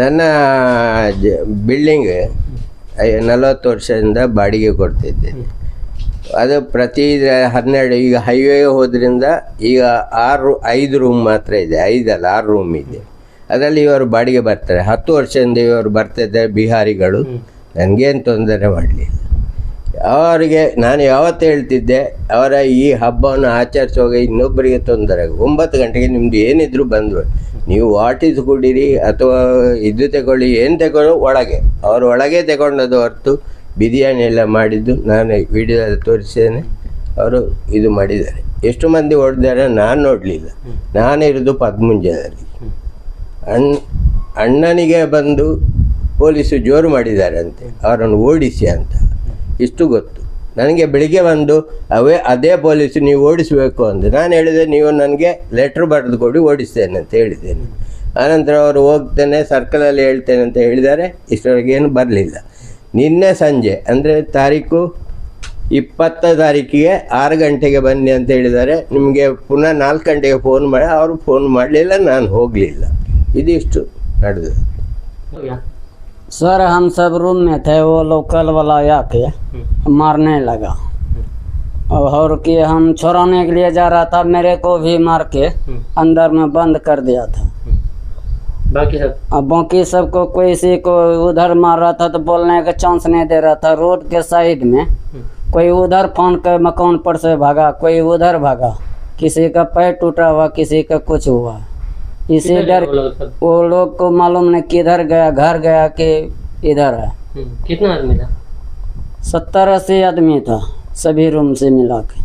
ನನ್ನ ಬಿಲ್ಡಿಂಗ್ 40 ವರ್ಷದಿಂದ ಬಾಡಿಗೆ ಕೊಡ್ತಿದ್ದೆ. ಅದು ಪ್ರತಿ 12 ಈಗ ಹೈವೇ ಹೋದ್ರಿಂದ ಈಗ 5 ರೂಮ್ ಮಾತ್ರ ಇದೆ, 5 ಅಲ್ಲ 6 ರೂಮ್ ಇದೆ. ಅದರಲ್ಲಿ ಇವರು ಬಾಡಿಗೆ ಬರ್ತಾರೆ. 10 ವರ್ಷದಿಂದ ಇವರು ಬರ್ತಿದ್ದಾರೆ ಬಿಹಾರಿಗಳು. ನನಗೇನು ತೊಂದರೆ ಮಾಡಲಿಲ್ಲ. ಅವರಿಗೆ ನಾನು ಯಾವತ್ತು ಹೇಳ್ತಿದ್ದೆ, ಅವರ ಈ ಹಬ್ಬವನ್ನು ಆಚರಿಸುವಾಗ ಇನ್ನೊಬ್ಬರಿಗೆ ತೊಂದರೆ 9 ಗಂಟೆಗೆ ನಿಮ್ಮದು ಏನಿದ್ರು ಬಂದರು, ನೀವು ವಾಟಿಸ್ ಕುಡೀರಿ ಅಥವಾ ಇದು ತಗೊಳ್ಳಿ, ಏನು ತಗೊಳ್ಳೋ ಒಳಗೆ ಅವರು ಒಳಗೆ ತಗೊಂಡದ್ದು ಹೊರತು ಬಿರಿಯಾನಿ ಎಲ್ಲ ಮಾಡಿದ್ದು ನಾನು ವಿಡಿಯೋದಲ್ಲಿ ತೋರಿಸಿದ್ದೇನೆ. ಅವರು ಇದು ಮಾಡಿದ್ದಾರೆ. ಎಷ್ಟು ಮಂದಿ ಹೊಡೆದಾರೆ ನಾನು ನೋಡಲಿಲ್ಲ. ನಾನಿರೋದು ಪದ್ಮುಂಜದಲ್ಲಿ. ಅಣ್ಣನಿಗೆ ಬಂದು ಪೊಲೀಸು ಜೋರು ಮಾಡಿದ್ದಾರೆ ಅಂತೆ, ಅವರನ್ನು ಓಡಿಸಿ ಅಂತ. ಇಷ್ಟು ಗೊತ್ತು ನನಗೆ. ಬೆಳಿಗ್ಗೆ ಬಂದು ಅದೇ ಪೊಲೀಸು ನೀವು ಓಡಿಸಬೇಕು ಅಂದು ನಾನು ಹೇಳಿದೆ, ನೀವು ನನಗೆ ಲೆಟ್ರ್ ಬರೆದು ಕೊಡಿ ಓಡಿಸ್ತೇನೆ ಅಂತ ಹೇಳಿದ್ದೇನೆ. ಆನಂತರ ಅವರು ಹೋಗ್ತೇನೆ ಸರ್ಕಲಲ್ಲಿ ಹೇಳ್ತೇನೆ ಅಂತ ಹೇಳಿದ್ದಾರೆ. ಇಷ್ಟರವರೆಗೆ ಏನು ಬರಲಿಲ್ಲ. ನಿನ್ನೆ ಸಂಜೆ ಅಂದರೆ ತಾರೀಕು 20 ತಾರೀಕಿಗೆ 6 ಗಂಟೆಗೆ ಬನ್ನಿ ಅಂತ ಹೇಳಿದ್ದಾರೆ. ನಿಮಗೆ ಪುನಃ 4 ಗಂಟೆಗೆ ಫೋನ್ ಮಾಡಿ, ಅವರು ಫೋನ್ ಮಾಡಲಿಲ್ಲ, ನಾನು ಹೋಗಲಿಲ್ಲ. ಇದಿಷ್ಟು ನಡೆದು. सर हम सब रूम में थे, वो लोकल वाला आके मारने लगा और कि हम छुड़ाने के लिए जा रहा था, मेरे को भी मार के अंदर में बंद कर दिया था। बाकी सबको कोई सी को उधर मार रहा था तो बोलने का चांस नहीं दे रहा था। रोड के साइड में कोई उधर फोन कर मकान पर से भागा, कोई उधर भागा, किसी का पैर टूटा हुआ, किसी का कुछ हुआ। इसी डर वो लोग को मालूम नहीं किधर गया, घर गया कि इधर है। कितना आदमी था? 70-80 आदमी था सभी रूम से मिला के।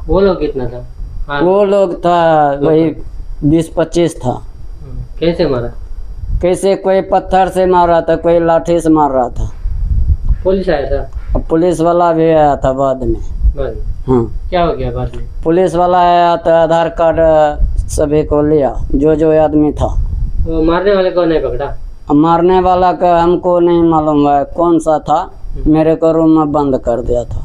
वो लोग कितना था? वो लोग था वही 20-25 था। कैसे मारा? कैसे कोई पत्थर से मार रहा था, कोई लाठी से मार रहा था। पुलिस आया था? पुलिस वाला भी आया था बाद में। हाँ, क्या हो गया बाद में? पुलिस वाला आया तो आधार कार्ड सभी को लिया, जो आदमी था। वो मारने वाले को नहीं पकड़ा? मारने वाला का हमको नहीं मालूम है कौन सा था, मेरे को रूम में बंद कर दिया था।